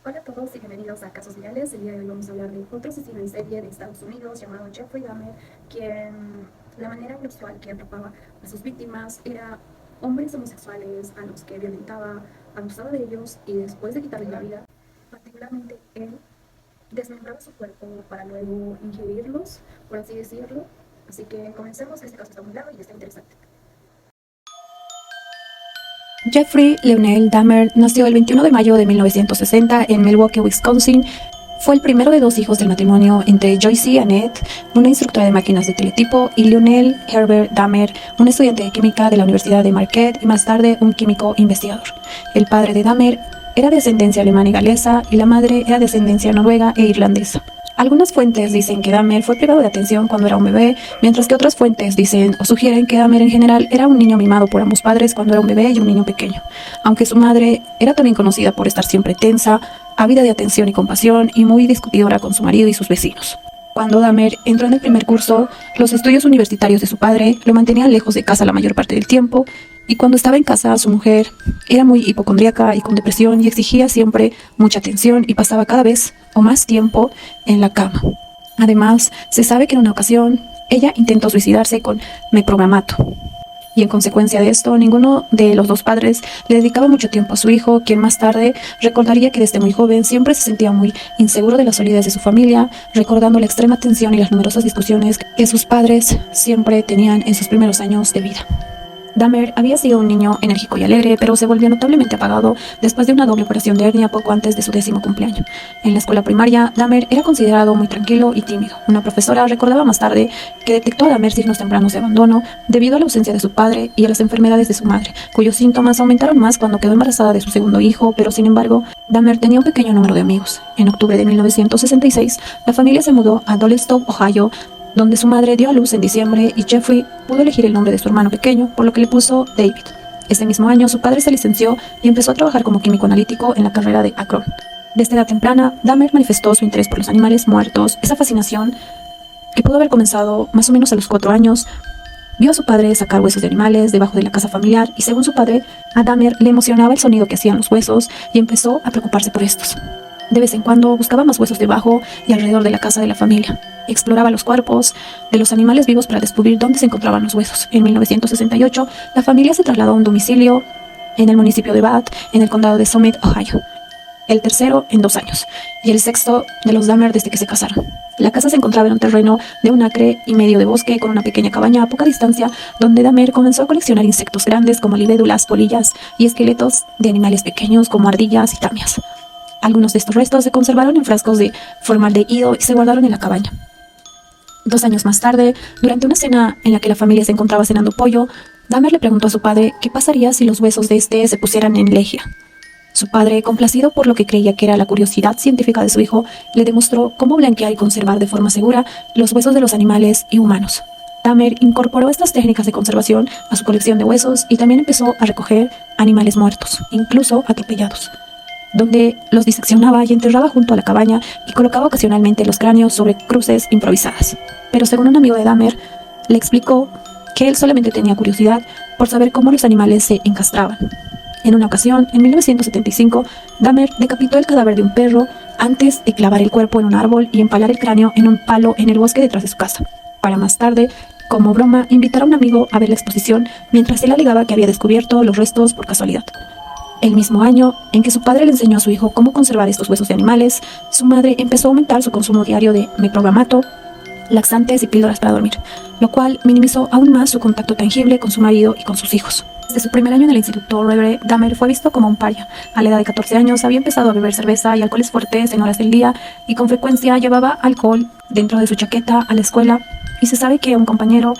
Hola a todos y bienvenidos a Casos Reales. El día de hoy vamos a hablar de otro asesino en serie de Estados Unidos llamado Jeffrey Dahmer, quien la manera inusual que atrapaba a sus víctimas era hombres homosexuales a los que violentaba, abusaba de ellos y después de quitarles la vida, particularmente él desmembraba su cuerpo para luego ingerirlos, por así decirlo. Así que comencemos, este caso está muy largo y está interesante. Jeffrey Leonel Dahmer nació el 21 de mayo de 1960 en Milwaukee, Wisconsin. Fue el primero de dos hijos del matrimonio entre Joyce Annette, una instructora de máquinas de teletipo, y Lionel Herbert Dahmer, un estudiante de química de la Universidad de Marquette y más tarde un químico investigador. El padre de Dahmer era de ascendencia alemana y galesa y la madre era de ascendencia noruega e irlandesa. Algunas fuentes dicen que Dahmer fue privado de atención cuando era un bebé, mientras que otras fuentes dicen o sugieren que Dahmer en general era un niño mimado por ambos padres cuando era un bebé y un niño pequeño, aunque su madre era también conocida por estar siempre tensa, ávida de atención y compasión y muy discutidora con su marido y sus vecinos. Cuando Dahmer entró en el primer curso, los estudios universitarios de su padre lo mantenían lejos de casa la mayor parte del tiempo, y cuando estaba en casa su mujer era muy hipocondríaca y con depresión y exigía siempre mucha atención y pasaba cada vez o más tiempo en la cama. Además, se sabe que en una ocasión ella intentó suicidarse con meprogramato. Y en consecuencia de esto, ninguno de los dos padres le dedicaba mucho tiempo a su hijo, quien más tarde recordaría que desde muy joven siempre se sentía muy inseguro de la solidez de su familia, recordando la extrema tensión y las numerosas discusiones que sus padres siempre tenían en sus primeros años de vida. Dahmer había sido un niño enérgico y alegre, pero se volvió notablemente apagado después de una doble operación de hernia poco antes de su 10º cumpleaños. En la escuela primaria, Dahmer era considerado muy tranquilo y tímido. Una profesora recordaba más tarde que detectó a Dahmer signos tempranos de abandono debido a la ausencia de su padre y a las enfermedades de su madre, cuyos síntomas aumentaron más cuando quedó embarazada de su segundo hijo, pero sin embargo, Dahmer tenía un pequeño número de amigos. En octubre de 1966, la familia se mudó a Dolestown, Ohio, donde su madre dio a luz en diciembre y Jeffrey pudo elegir el nombre de su hermano pequeño, por lo que le puso David. Ese mismo año su padre se licenció y empezó a trabajar como químico analítico en la carrera de Akron. Desde edad temprana, Dahmer manifestó su interés por los animales muertos. Esa fascinación, que pudo haber comenzado más o menos a los 4 años, vio a su padre sacar huesos de animales debajo de la casa familiar y, según su padre, a Dahmer le emocionaba el sonido que hacían los huesos y empezó a preocuparse por estos. De vez en cuando buscaba más huesos debajo y alrededor de la casa de la familia. Exploraba los cuerpos de los animales vivos para descubrir dónde se encontraban los huesos. En 1968, la familia se trasladó a un domicilio en el municipio de Bath, en el condado de Summit, Ohio. El tercero en 2 años, y el sexto de los Dahmer desde que se casaron. La casa se encontraba en un terreno de 1,5 acres de bosque con una pequeña cabaña a poca distancia, donde Dahmer comenzó a coleccionar insectos grandes como libélulas, polillas y esqueletos de animales pequeños como ardillas y tamias. Algunos de estos restos se conservaron en frascos de formaldehído y se guardaron en la cabaña. 2 años más tarde, durante una cena en la que la familia se encontraba cenando pollo, Dahmer le preguntó a su padre qué pasaría si los huesos de este se pusieran en lejía. Su padre, complacido por lo que creía que era la curiosidad científica de su hijo, le demostró cómo blanquear y conservar de forma segura los huesos de los animales y humanos. Dahmer incorporó estas técnicas de conservación a su colección de huesos y también empezó a recoger animales muertos, incluso atropellados, donde los diseccionaba y enterraba junto a la cabaña y colocaba ocasionalmente los cráneos sobre cruces improvisadas. Pero según un amigo de Dahmer, le explicó que él solamente tenía curiosidad por saber cómo los animales se encastraban. En una ocasión, en 1975, Dahmer decapitó el cadáver de un perro antes de clavar el cuerpo en un árbol y empalar el cráneo en un palo en el bosque detrás de su casa, para más tarde, como broma, invitar a un amigo a ver la exposición mientras él alegaba que había descubierto los restos por casualidad. El mismo año en que su padre le enseñó a su hijo cómo conservar estos huesos de animales, su madre empezó a aumentar su consumo diario de meprogramato, laxantes y píldoras para dormir, lo cual minimizó aún más su contacto tangible con su marido y con sus hijos. Desde su primer año en el instituto, Dahmer fue visto como un paria. A la edad de 14 años había empezado a beber cerveza y alcoholes fuertes en horas del día y con frecuencia llevaba alcohol dentro de su chaqueta a la escuela, y se sabe que un compañero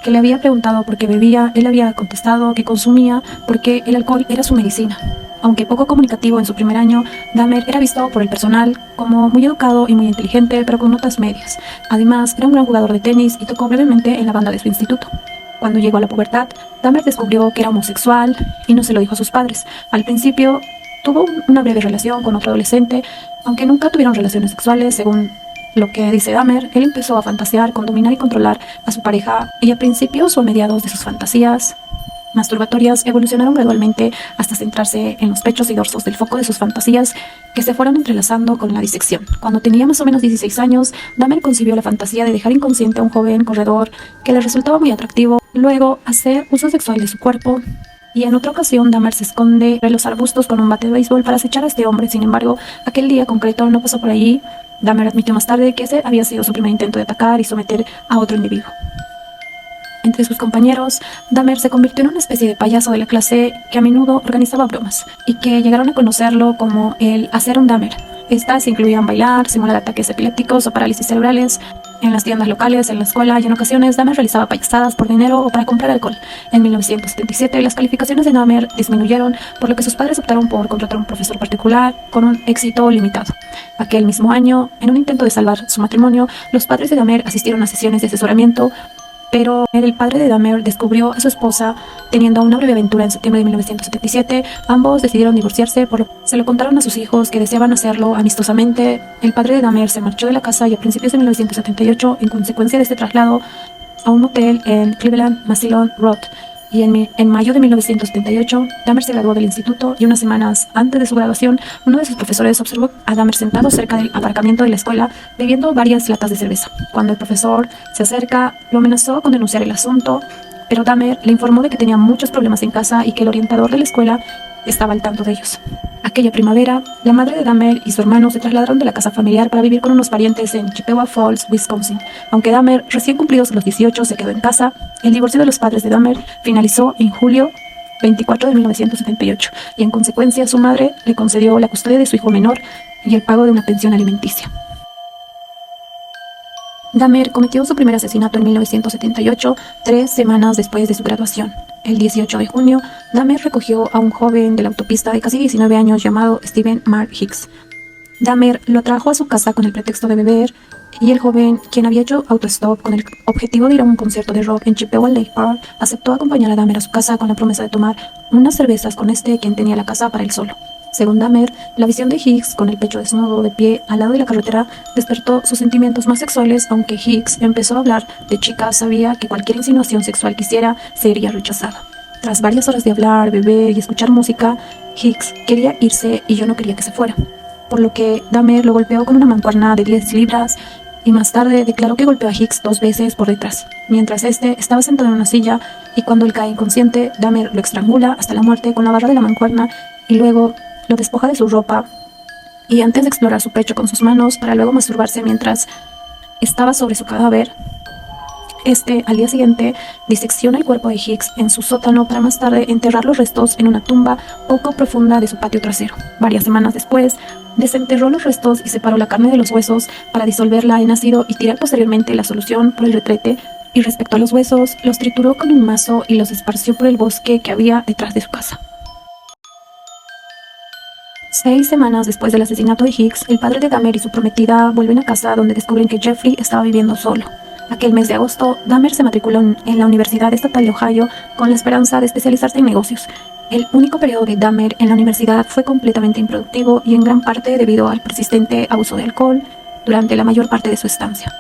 que le había preguntado por qué bebía, él había contestado que consumía porque el alcohol era su medicina. Aunque poco comunicativo en su primer año, Dahmer era visto por el personal como muy educado y muy inteligente, pero con notas medias. Además, era un gran jugador de tenis y tocó brevemente en la banda de su instituto. Cuando llegó a la pubertad, Dahmer descubrió que era homosexual y no se lo dijo a sus padres. Al principio, tuvo una breve relación con otro adolescente, aunque nunca tuvieron relaciones sexuales, según lo que dice Dahmer. Él empezó a fantasear con dominar y controlar a su pareja, y a principios o a mediados de sus fantasías masturbatorias evolucionaron gradualmente hasta centrarse en los pechos y dorsos del foco de sus fantasías, que se fueron entrelazando con la disección. Cuando tenía más o menos 16 años, Dahmer concibió la fantasía de dejar inconsciente a un joven corredor que le resultaba muy atractivo, luego hacer uso sexual de su cuerpo. Y en otra ocasión, Dahmer se esconde entre los arbustos con un bate de béisbol para acechar a este hombre. Sin embargo, aquel día concreto no pasó por allí. Dahmer admitió más tarde que ese había sido su primer intento de atacar y someter a otro individuo. Entre sus compañeros, Dahmer se convirtió en una especie de payaso de la clase que a menudo organizaba bromas y que llegaron a conocerlo como el hacer un Dahmer. Estas incluían bailar, simular ataques epilépticos o parálisis cerebrales en las tiendas locales, en la escuela, y en ocasiones Dahmer realizaba payasadas por dinero o para comprar alcohol. En 1977 las calificaciones de Dahmer disminuyeron, por lo que sus padres optaron por contratar a un profesor particular con un éxito limitado. Aquel mismo año, en un intento de salvar su matrimonio, los padres de Dahmer asistieron a sesiones de asesoramiento, pero el padre de Dahmer descubrió a su esposa teniendo una breve aventura en septiembre de 1977. Ambos decidieron divorciarse, por lo que se lo contaron a sus hijos, que deseaban hacerlo amistosamente. El padre de Dahmer se marchó de la casa y a principios de 1978, en consecuencia de este traslado a un motel en Cleveland, Massillon Road. Y en mayo de 1978, Dahmer se graduó del instituto y unas semanas antes de su graduación, uno de sus profesores observó a Dahmer sentado cerca del aparcamiento de la escuela bebiendo varias latas de cerveza. Cuando el profesor se acerca, lo amenazó con denunciar el asunto, pero Dahmer le informó de que tenía muchos problemas en casa y que el orientador de la escuela estaba al tanto de ellos. Aquella primavera, la madre de Dahmer y su hermano se trasladaron de la casa familiar para vivir con unos parientes en Chippewa Falls, Wisconsin. Aunque Dahmer, recién cumplidos los 18, se quedó en casa, el divorcio de los padres de Dahmer finalizó en julio 24 de 1978 y en consecuencia su madre le concedió la custodia de su hijo menor y el pago de una pensión alimenticia. Dahmer cometió su primer asesinato en 1978, 3 semanas después de su graduación. El 18 de junio, Dahmer recogió a un joven de la autopista de casi 19 años llamado Stephen Mark Hicks. Dahmer lo trajo a su casa con el pretexto de beber y el joven, quien había hecho autostop con el objetivo de ir a un concierto de rock en Chippewa Lake Park, aceptó acompañar a Dahmer a su casa con la promesa de tomar unas cervezas con quien tenía la casa para él solo. Según Dahmer, la visión de Hicks con el pecho desnudo de pie al lado de la carretera despertó sus sentimientos más sexuales. Aunque Hicks empezó a hablar de chicas, sabía que cualquier insinuación sexual que hiciera sería rechazada. Tras varias horas de hablar, beber y escuchar música, Hicks quería irse y yo no quería que se fuera, por lo que Dahmer lo golpeó con una mancuerna de 10 libras y más tarde declaró que golpeó a Hicks 2 veces por detrás, mientras este estaba sentado en una silla, y cuando él cae inconsciente, Dahmer lo estrangula hasta la muerte con la barra de la mancuerna y luego lo despoja de su ropa y antes de explorar su pecho con sus manos para luego masturbarse mientras estaba sobre su cadáver, al día siguiente disecciona el cuerpo de Hicks en su sótano para más tarde enterrar los restos en una tumba poco profunda de su patio trasero. Varias semanas después, desenterró los restos y separó la carne de los huesos para disolverla en ácido y tirar posteriormente la solución por el retrete, y respecto a los huesos, los trituró con un mazo y los esparció por el bosque que había detrás de su casa. 6 semanas después del asesinato de Hicks, el padre de Dahmer y su prometida vuelven a casa, donde descubren que Jeffrey estaba viviendo solo. Aquel mes de agosto, Dahmer se matriculó en la Universidad Estatal de Ohio con la esperanza de especializarse en negocios. El único periodo de Dahmer en la universidad fue completamente improductivo y en gran parte debido al persistente abuso de alcohol durante la mayor parte de su estancia.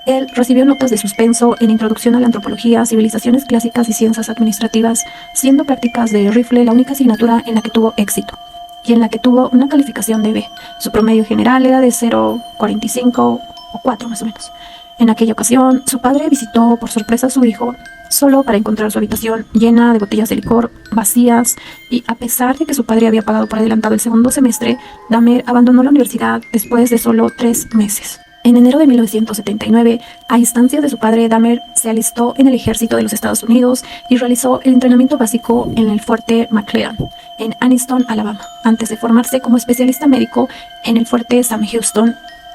Él recibió notas de suspenso en Introducción a la Antropología, Civilizaciones Clásicas y Ciencias Administrativas, siendo Prácticas de Rifle la única asignatura en la que tuvo éxito y en la que tuvo una calificación de B. Su promedio general era de 0.45 o 4 más o menos. En aquella ocasión, su padre visitó por sorpresa a su hijo solo para encontrar su habitación llena de botellas de licor vacías, y a pesar de que su padre había pagado por adelantado el segundo semestre, Dahmer abandonó la universidad después de solo 3 meses. En enero de 1979, a instancias de su padre, Dahmer se alistó en el ejército de los Estados Unidos y realizó el entrenamiento básico en el fuerte McClellan, en Anniston, Alabama, antes de formarse como especialista médico en el fuerte Sam Houston,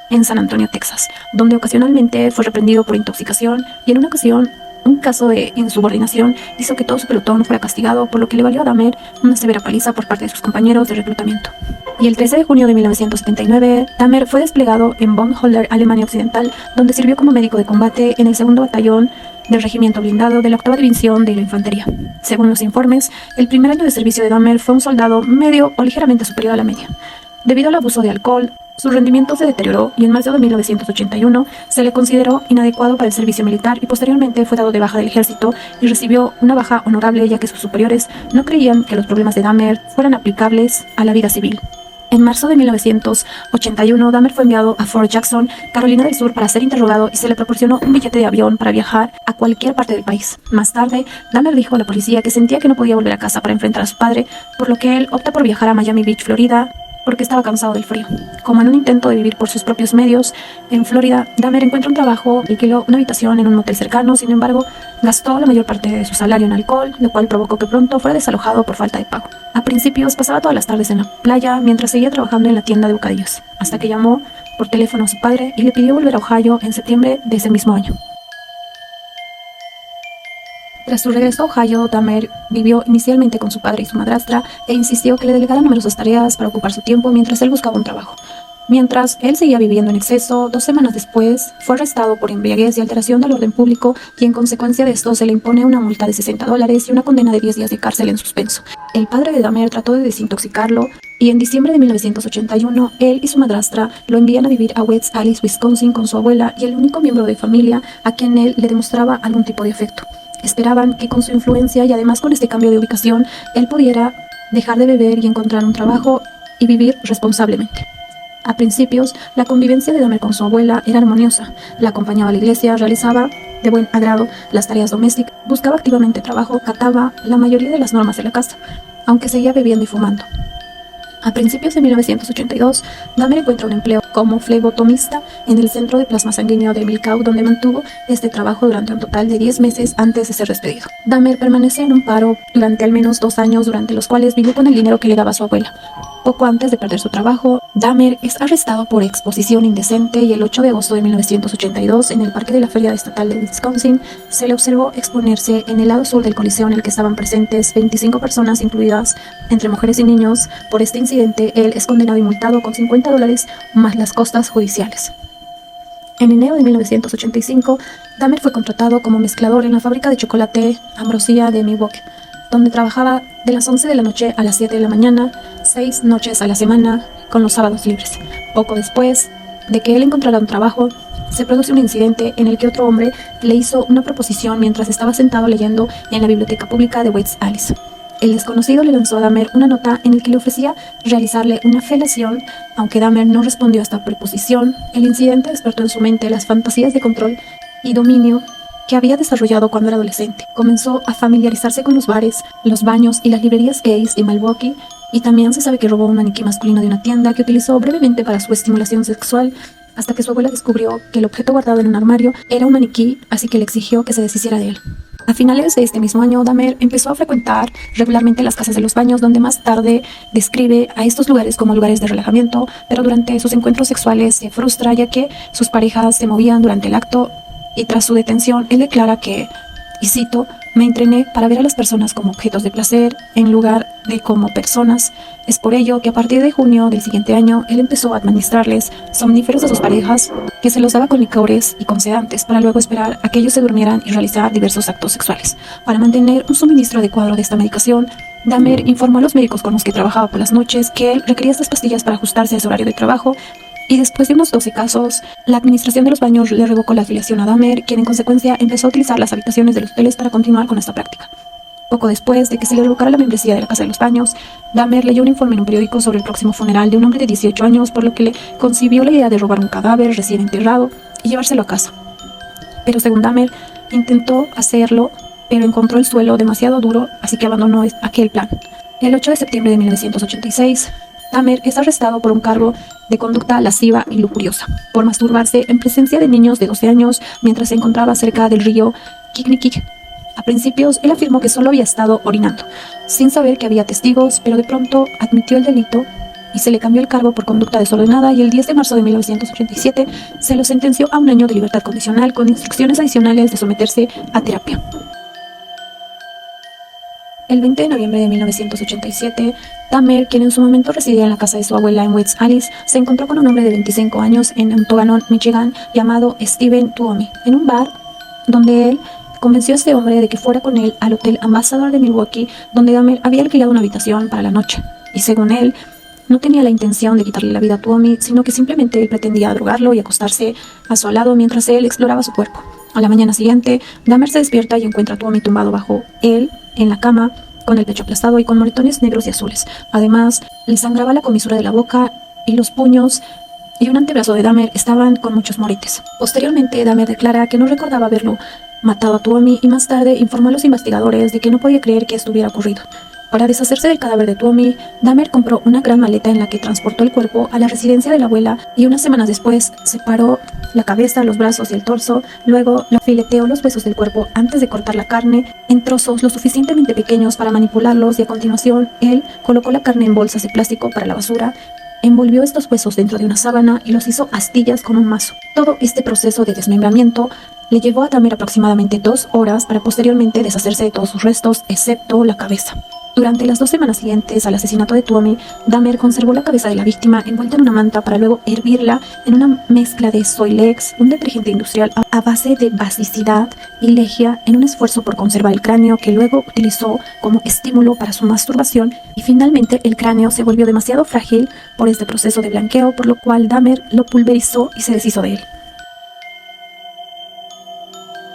en San Antonio, Texas, donde ocasionalmente fue reprendido por intoxicación, y en una ocasión un caso de insubordinación hizo que todo su pelotón fuera castigado, por lo que le valió a Dahmer una severa paliza por parte de sus compañeros de reclutamiento. Y el 13 de junio de 1979, Dahmer fue desplegado en Baumholder, Alemania Occidental, donde sirvió como médico de combate en el 2º Batallón del Regimiento Blindado de la 8ª División de la Infantería. Según los informes, el primer año de servicio de Dahmer fue un soldado medio o ligeramente superior a la media. Debido al abuso de alcohol, su rendimiento se deterioró y en marzo de 1981 se le consideró inadecuado para el servicio militar y posteriormente fue dado de baja del ejército y recibió una baja honorable ya que sus superiores no creían que los problemas de Dahmer fueran aplicables a la vida civil. En marzo de 1981, Dahmer fue enviado a Fort Jackson, Carolina del Sur, para ser interrogado y se le proporcionó un billete de avión para viajar a cualquier parte del país. Más tarde, Dahmer dijo a la policía que sentía que no podía volver a casa para enfrentar a su padre, por lo que él opta por viajar a Miami Beach, Florida, porque estaba cansado del frío. Como en un intento de vivir por sus propios medios, en Florida, Dahmer encuentra un trabajo, alquiló una habitación en un motel cercano, sin embargo, gastó la mayor parte de su salario en alcohol, lo cual provocó que pronto fuera desalojado por falta de pago. A principios, pasaba todas las tardes en la playa mientras seguía trabajando en la tienda de bocadillos, hasta que llamó por teléfono a su padre y le pidió volver a Ohio en septiembre de ese mismo año. Tras su regreso a Ohio, Dahmer vivió inicialmente con su padre y su madrastra e insistió que le delegaran numerosas tareas para ocupar su tiempo mientras él buscaba un trabajo. Mientras él seguía viviendo en exceso, 2 semanas después fue arrestado por embriaguez y alteración del orden público y en consecuencia de esto se le impone una multa de $60 y una condena de 10 días de cárcel en suspenso. El padre de Dahmer trató de desintoxicarlo y en diciembre de 1981 él y su madrastra lo envían a vivir a West Allis, Wisconsin con su abuela y el único miembro de familia a quien él le demostraba algún tipo de afecto. Esperaban que con su influencia y además con este cambio de ubicación, él pudiera dejar de beber y encontrar un trabajo y vivir responsablemente. A principios, la convivencia de Dahmer con su abuela era armoniosa. La acompañaba a la iglesia, realizaba de buen agrado las tareas domésticas, buscaba activamente trabajo, cataba la mayoría de las normas de la casa, aunque seguía bebiendo y fumando. A principios de 1982, Dahmer encuentra un empleo como flebotomista en el centro de plasma sanguíneo de Milwaukee, donde mantuvo este trabajo durante un total de 10 meses antes de ser despedido. Dahmer permaneció en un paro durante al menos 2 años, durante los cuales vivió con el dinero que le daba su abuela. Poco antes de perder su trabajo, Dahmer es arrestado por exposición indecente y el 8 de agosto de 1982, en el parque de la Feria Estatal de Wisconsin, se le observó exponerse en el lado sur del coliseo en el que estaban presentes 25 personas, incluidas entre mujeres y niños. Por este incidente, él es condenado y multado con $50 más las costas judiciales. En enero de 1985, Dahmer fue contratado como mezclador en la fábrica de chocolate Ambrosia de Milwaukee, donde trabajaba de las 11 de la noche a las 7 de la mañana, 6 noches a la semana, con los sábados libres. Poco después de que él encontrara un trabajo, se produce un incidente en el que otro hombre le hizo una proposición mientras estaba sentado leyendo en la biblioteca pública de West Allis. El desconocido le lanzó a Dahmer una nota en la que le ofrecía realizarle una felación. Aunque Dahmer no respondió a esta proposición, el incidente despertó en su mente las fantasías de control y dominio que había desarrollado cuando era adolescente. Comenzó a familiarizarse con los bares, los baños y las librerías gays de Milwaukee, y también se sabe que robó un maniquí masculino de una tienda que utilizó brevemente para su estimulación sexual, hasta que su abuela descubrió que el objeto guardado en un armario era un maniquí, así que le exigió que se deshiciera de él. A finales de este mismo año, Dahmer empezó a frecuentar regularmente las casas de los baños, donde más tarde describe a estos lugares como lugares de relajamiento, pero durante sus encuentros sexuales se frustra ya que sus parejas se movían durante el acto, y tras su detención, él declara que, y cito, "Me entrené para ver a las personas como objetos de placer en lugar de como personas. Es por ello que a partir de junio del siguiente año, él empezó a administrarles somníferos a sus parejas, que se los daba con licores y con sedantes, para luego esperar a que ellos se durmieran y realizar diversos actos sexuales. Para mantener un suministro adecuado de esta medicación, Dahmer informó a los médicos con los que trabajaba por las noches que él requería estas pastillas para ajustarse a su horario de trabajo, y después de unos 12 casos, la administración de los baños le revocó la afiliación a Dahmer, quien en consecuencia empezó a utilizar las habitaciones de los hoteles para continuar con esta práctica. Poco después de que se le revocara la membresía de la casa de los baños, Dahmer leyó un informe en un periódico sobre el próximo funeral de un hombre de 18 años, por lo que le concibió la idea de robar un cadáver recién enterrado y llevárselo a casa. Pero según Dahmer, intentó hacerlo, pero encontró el suelo demasiado duro, así que abandonó aquel plan. El 8 de septiembre de 1986, Dahmer es arrestado por un cargo de conducta lasciva y lujuriosa, por masturbarse en presencia de niños de 12 años mientras se encontraba cerca del río Kicniquig. A principios, él afirmó que solo había estado orinando, sin saber que había testigos, pero de pronto admitió el delito y se le cambió el cargo por conducta desordenada, y el 10 de marzo de 1987 se lo sentenció a 1 año de libertad condicional con instrucciones adicionales de someterse a terapia. El 20 de noviembre de 1987, Dahmer, quien en su momento residía en la casa de su abuela en West Allis, se encontró con un hombre de 25 años en Ontonagon, Michigan, llamado Steven Tuomi, en un bar donde él convenció a este hombre de que fuera con él al Hotel Ambassador de Milwaukee, donde Dahmer había alquilado una habitación para la noche. Y según él, no tenía la intención de quitarle la vida a Tuomi, sino que simplemente él pretendía drogarlo y acostarse a su lado mientras él exploraba su cuerpo. A la mañana siguiente, Dahmer se despierta y encuentra a Tuomi tumbado bajo él, en la cama, con el pecho aplastado y con moretones negros y azules. Además, le sangraba la comisura de la boca y los puños y un antebrazo de Dahmer estaban con muchos moretes. Posteriormente, Dahmer declara que no recordaba haberlo matado a Tuomi y más tarde informó a los investigadores de que no podía creer que esto hubiera ocurrido. Para deshacerse del cadáver de Tuomi, Dahmer compró una gran maleta en la que transportó el cuerpo a la residencia de la abuela y unas semanas después separó la cabeza, los brazos y el torso. Luego lo fileteó los huesos del cuerpo antes de cortar la carne en trozos lo suficientemente pequeños para manipularlos y a continuación él colocó la carne en bolsas de plástico para la basura. Envolvió estos huesos dentro de una sábana y los hizo astillas con un mazo. Todo este proceso de desmembramiento le llevó a Dahmer aproximadamente 2 horas para posteriormente deshacerse de todos sus restos, excepto la cabeza. Durante las 2 semanas siguientes al asesinato de Tuomi, Dahmer conservó la cabeza de la víctima envuelta en una manta para luego hervirla en una mezcla de Soilex, un detergente industrial a base de basicidad y lejía, en un esfuerzo por conservar el cráneo que luego utilizó como estímulo para su masturbación, y finalmente el cráneo se volvió demasiado frágil por este proceso de blanqueo, por lo cual Dahmer lo pulverizó y se deshizo de él.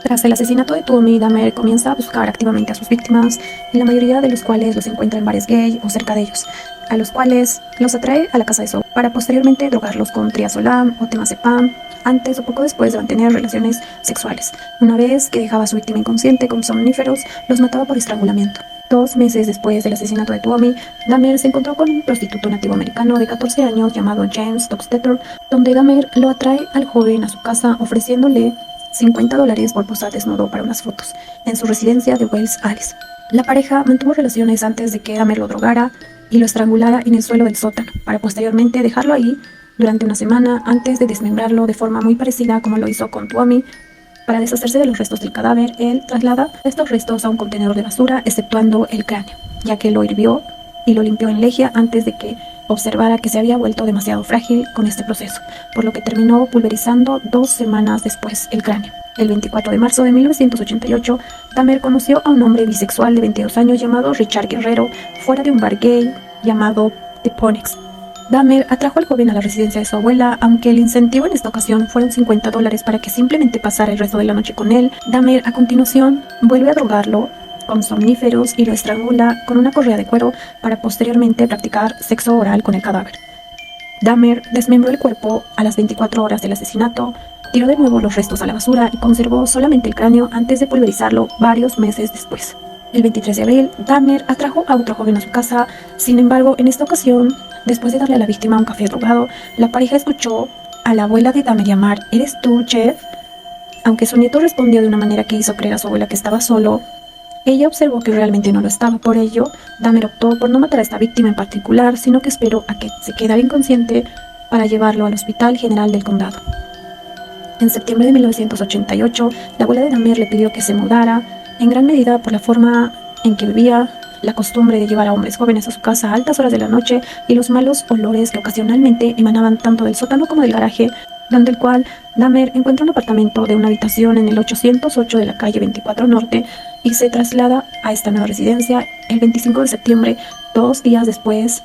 Tras el asesinato de Tuomi, Dahmer comienza a buscar activamente a sus víctimas, en la mayoría de los cuales los encuentra en bares gay o cerca de ellos, a los cuales los atrae a la casa de su abuela para posteriormente drogarlos con triazolam o temazepam, antes o poco después de mantener relaciones sexuales. Una vez que dejaba a su víctima inconsciente con somníferos, los mataba por estrangulamiento. 2 meses después del asesinato de Tuomi, Dahmer se encontró con un prostituto nativo americano de 14 años llamado James Dockstetter, donde Dahmer lo atrae al joven a su casa ofreciéndole $50 por posar desnudo para unas fotos en su residencia de Wells Alice. La pareja mantuvo relaciones antes de que Dahmer lo drogara y lo estrangulara en el suelo del sótano, para posteriormente dejarlo ahí durante una semana antes de desmembrarlo de forma muy parecida como lo hizo con Tuomi. Para deshacerse de los restos del cadáver, él traslada estos restos a un contenedor de basura, exceptuando el cráneo, ya que lo hirvió y lo limpió en lejía antes de que observara que se había vuelto demasiado frágil con este proceso, por lo que terminó pulverizando 2 semanas después el cráneo. El 24 de marzo de 1988, Dahmer conoció a un hombre bisexual de 22 años llamado Richard Guerrero fuera de un bar gay llamado The Ponyx. Dahmer atrajo al joven a la residencia de su abuela, aunque el incentivo en esta ocasión fueron $50 para que simplemente pasara el resto de la noche con él. Dahmer a continuación vuelve a drogarlo con somníferos y lo estrangula con una correa de cuero para posteriormente practicar sexo oral con el cadáver. Dahmer desmembró el cuerpo a las 24 horas del asesinato, tiró de nuevo los restos a la basura y conservó solamente el cráneo antes de pulverizarlo varios meses después. El 23 de abril, Dahmer atrajo a otro joven a su casa. Sin embargo, en esta ocasión, después de darle a la víctima un café drogado, la pareja escuchó a la abuela de Dahmer llamar: ¿Eres tú, Jeff? Aunque su nieto respondió de una manera que hizo creer a su abuela que estaba solo, ella observó que realmente no lo estaba. Por ello, Dahmer optó por no matar a esta víctima en particular, sino que esperó a que se quedara inconsciente para llevarlo al Hospital General del Condado. En septiembre de 1988, la abuela de Dahmer le pidió que se mudara, en gran medida por la forma en que vivía, la costumbre de llevar a hombres jóvenes a su casa a altas horas de la noche y los malos olores que ocasionalmente emanaban tanto del sótano como del garaje, donde el cual Dahmer encuentra un apartamento de una habitación en el 808 de la calle 24 Norte y se traslada a esta nueva residencia el 25 de septiembre, 2 días después,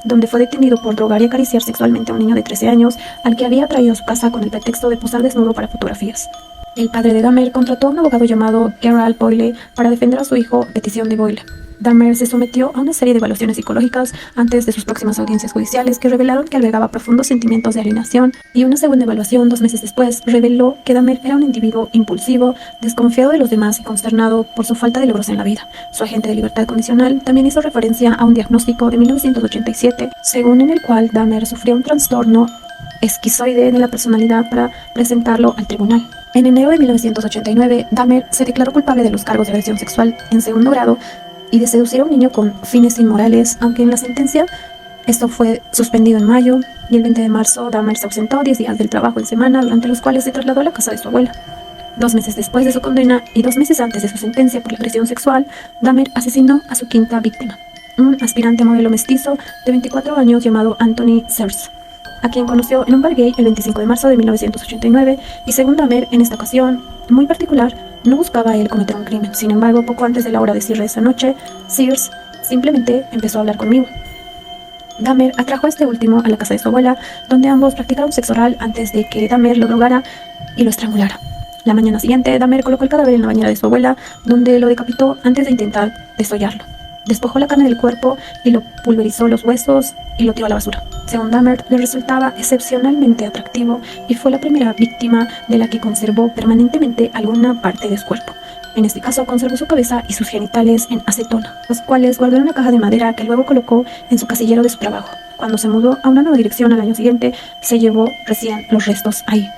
donde fue detenido por drogar y acariciar sexualmente a un niño de 13 años al que había traído a su casa con el pretexto de posar desnudo para fotografías. El padre de Dahmer contrató a un abogado llamado Gerald Boyle para defender a su hijo, petición de Boyle. Dahmer se sometió a una serie de evaluaciones psicológicas antes de sus próximas audiencias judiciales que revelaron que albergaba profundos sentimientos de alienación, y una segunda evaluación 2 meses después reveló que Dahmer era un individuo impulsivo, desconfiado de los demás y consternado por su falta de logros en la vida. Su agente de libertad condicional también hizo referencia a un diagnóstico de 1987, según en el cual Dahmer sufrió un trastorno esquizoide de la personalidad para presentarlo al tribunal. En enero de 1989, Dahmer se declaró culpable de los cargos de agresión sexual en segundo grado y de seducir a un niño con fines inmorales, aunque en la sentencia esto fue suspendido en mayo, y el 20 de marzo Dahmer se ausentó 10 días del trabajo en semana, durante los cuales se trasladó a la casa de su abuela. 2 meses después de su condena y 2 meses antes de su sentencia por la agresión sexual, Dahmer asesinó a su quinta víctima, un aspirante modelo mestizo de 24 años llamado Anthony Sears, a quien conoció en un bar gay el 25 de marzo de 1989, y según Dahmer, en esta ocasión muy particular, no buscaba él cometer un crimen. Sin embargo, poco antes de la hora de cierre de esa noche, Sears simplemente empezó a hablar conmigo. Dahmer atrajo a este último a la casa de su abuela, donde ambos practicaron sexo oral antes de que Dahmer lo drogara y lo estrangulara. La mañana siguiente, Dahmer colocó el cadáver en la bañera de su abuela, donde lo decapitó antes de intentar desollarlo. Despojó la carne del cuerpo y lo pulverizó los huesos y lo tiró a la basura. Según Dahmer, le resultaba excepcionalmente atractivo y fue la primera víctima de la que conservó permanentemente alguna parte de su cuerpo. En este caso, conservó su cabeza y sus genitales en acetona, los cuales guardó en una caja de madera que luego colocó en su casillero de su trabajo. Cuando se mudó a una nueva dirección al año siguiente, se llevó recién los restos ahí.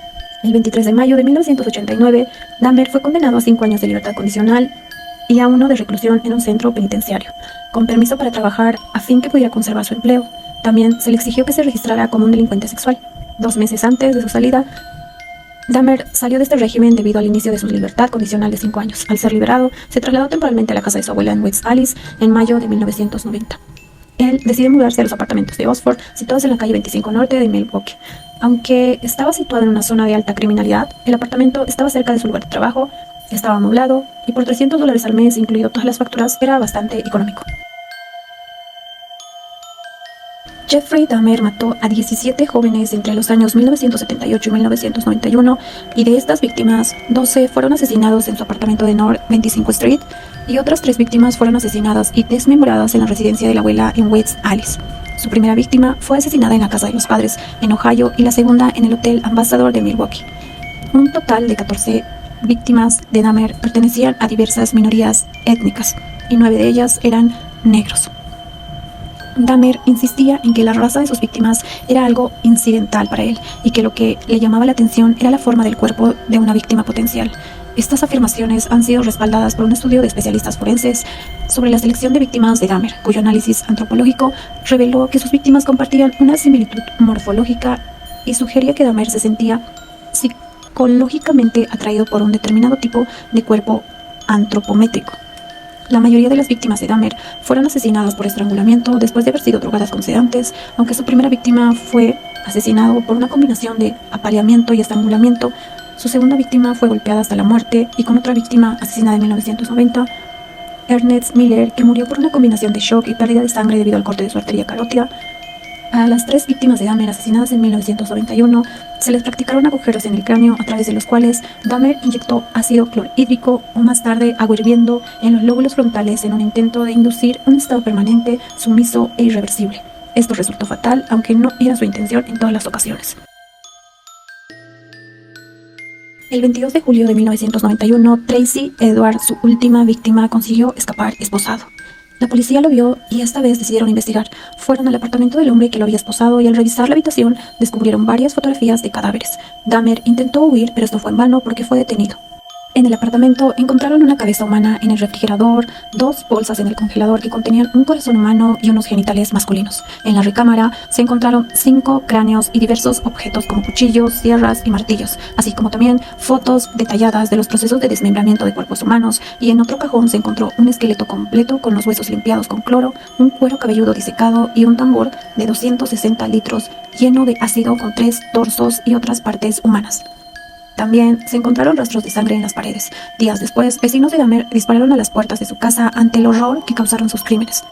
El 23 de mayo de 1989, Dahmer fue condenado a 5 años de libertad condicional y a 1 de reclusión en un centro penitenciario, con permiso para trabajar a fin que pudiera conservar su empleo. También se le exigió que se registrara como un delincuente sexual. 2 meses antes de su salida, Dahmer salió de este régimen debido al inicio de su libertad condicional de 5 años. Al ser liberado, se trasladó temporalmente a la casa de su abuela en West Alice en mayo de 1990. Él decide mudarse a los apartamentos de Oxford, situados en la calle 25 Norte de Milwaukee. Aunque estaba situado en una zona de alta criminalidad, el apartamento estaba cerca de su lugar de trabajo, estaba amoblado y por $300 al mes, incluido todas las facturas, era bastante económico. Jeffrey Dahmer mató a 17 jóvenes entre los años 1978 y 1991 y de estas víctimas, 12 fueron asesinados en su apartamento de North 25 Street y otras 3 víctimas fueron asesinadas y desmembradas en la residencia de la abuela en West Alice. Su primera víctima fue asesinada en la casa de los padres en Ohio y la segunda en el Hotel Ambassador de Milwaukee. Un total de 14 víctimas de Dahmer pertenecían a diversas minorías étnicas y 9 de ellas eran negros. Dahmer insistía en que la raza de sus víctimas era algo incidental para él y que lo que le llamaba la atención era la forma del cuerpo de una víctima potencial. Estas afirmaciones han sido respaldadas por un estudio de especialistas forenses sobre la selección de víctimas de Dahmer, cuyo análisis antropológico reveló que sus víctimas compartían una similitud morfológica y sugería que Dahmer se sentía psicológicamente atraído por un determinado tipo de cuerpo antropométrico. La mayoría de las víctimas de Dahmer fueron asesinadas por estrangulamiento después de haber sido drogadas con sedantes, aunque su primera víctima fue asesinado por una combinación de apaleamiento y estrangulamiento. Su segunda víctima fue golpeada hasta la muerte y con otra víctima asesinada en 1990, Ernest Miller, que murió por una combinación de shock y pérdida de sangre debido al corte de su arteria carótida. A las 3 víctimas de Dahmer asesinadas en 1991 se les practicaron agujeros en el cráneo a través de los cuales Dahmer inyectó ácido clorhídrico o más tarde agua hirviendo en los lóbulos frontales en un intento de inducir un estado permanente, sumiso e irreversible. Esto resultó fatal, aunque no era su intención en todas las ocasiones. El 22 de julio de 1991, Tracy Edward, su última víctima, consiguió escapar esposado. La policía lo vio y esta vez decidieron investigar. Fueron al apartamento del hombre que lo había esposado y al revisar la habitación descubrieron varias fotografías de cadáveres. Dahmer intentó huir, pero esto fue en vano porque fue detenido. En el apartamento encontraron una cabeza humana en el refrigerador, 2 bolsas en el congelador que contenían un corazón humano y unos genitales masculinos. En la recámara se encontraron 5 cráneos y diversos objetos como cuchillos, sierras y martillos, así como también fotos detalladas de los procesos de desmembramiento de cuerpos humanos, y en otro cajón se encontró un esqueleto completo con los huesos limpiados con cloro, un cuero cabelludo disecado y un tambor de 260 litros lleno de ácido con 3 torsos y otras partes humanas. También se encontraron rastros de sangre en las paredes. Días después, vecinos de Dahmer dispararon a las puertas de su casa ante el horror que causaron sus crímenes.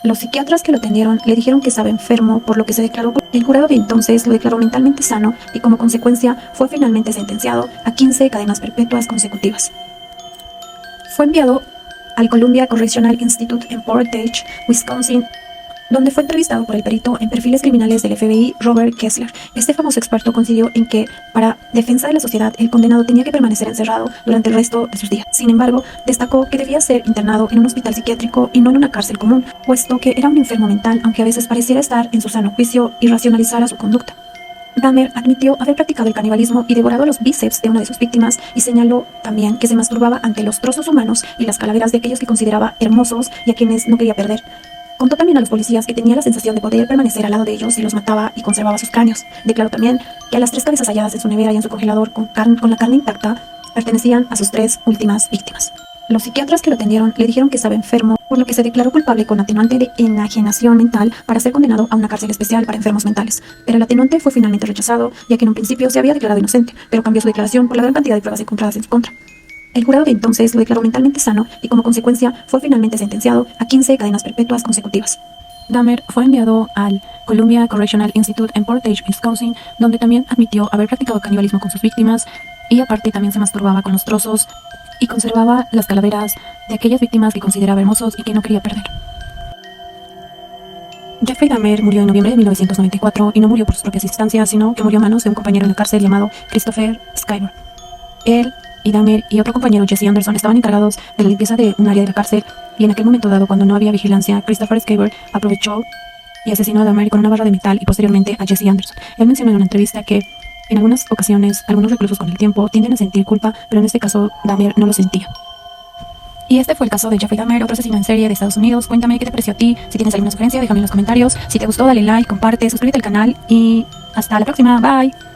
Los psiquiatras que lo atendieron le dijeron que estaba enfermo, por lo que se declaró. El jurado de entonces lo declaró mentalmente sano y como consecuencia fue finalmente sentenciado a 15 cadenas perpetuas consecutivas. Fue enviado al Columbia Correctional Institute en Portage, Wisconsin, donde fue entrevistado por el perito en perfiles criminales del FBI, Robert Kessler. Este famoso experto coincidió en que, para defensa de la sociedad, el condenado tenía que permanecer encerrado durante el resto de sus días. Sin embargo, destacó que debía ser internado en un hospital psiquiátrico y no en una cárcel común, puesto que era un enfermo mental, aunque a veces pareciera estar en su sano juicio y racionalizara su conducta. Dahmer admitió haber practicado el canibalismo y devorado los bíceps de una de sus víctimas y señaló también que se masturbaba ante los trozos humanos y las calaveras de aquellos que consideraba hermosos y a quienes no quería perder. Contó también a los policías que tenía la sensación de poder permanecer al lado de ellos y los mataba y conservaba sus cráneos. Declaró también que a las 3 cabezas halladas en su nevera y en su congelador con la carne intacta pertenecían a sus 3 últimas víctimas. Los psiquiatras que lo atendieron le dijeron que estaba enfermo, por lo que se declaró culpable con atenuante de enajenación mental para ser condenado a una cárcel especial para enfermos mentales. Pero el atenuante fue finalmente rechazado, ya que en un principio se había declarado inocente, pero cambió su declaración por la gran cantidad de pruebas encontradas en su contra. El jurado de entonces lo declaró mentalmente sano y como consecuencia fue finalmente sentenciado a 15 cadenas perpetuas consecutivas. Dahmer fue enviado al Columbia Correctional Institute en Portage, Wisconsin, donde también admitió haber practicado canibalismo con sus víctimas y aparte también se masturbaba con los trozos y conservaba las calaveras de aquellas víctimas que consideraba hermosos y que no quería perder. Jeffrey Dahmer murió en noviembre de 1994 y no murió por sus propias instancias, sino que murió a manos de un compañero en la cárcel llamado Christopher Skyber. Él y Dahmer y otro compañero, Jesse Anderson, estaban encargados de la limpieza de un área de la cárcel y en aquel momento dado, cuando no había vigilancia, Christopher Skyber aprovechó y asesinó a Dahmer con una barra de metal y posteriormente a Jesse Anderson. Él mencionó en una entrevista que en algunas ocasiones algunos reclusos con el tiempo tienden a sentir culpa, pero en este caso Dahmer no lo sentía. Y este fue el caso de Jeffrey Dahmer, otro asesino en serie de Estados Unidos. Cuéntame qué te pareció a ti. Si tienes alguna sugerencia, déjame en los comentarios. Si te gustó, dale like, comparte, suscríbete al canal y hasta la próxima. Bye.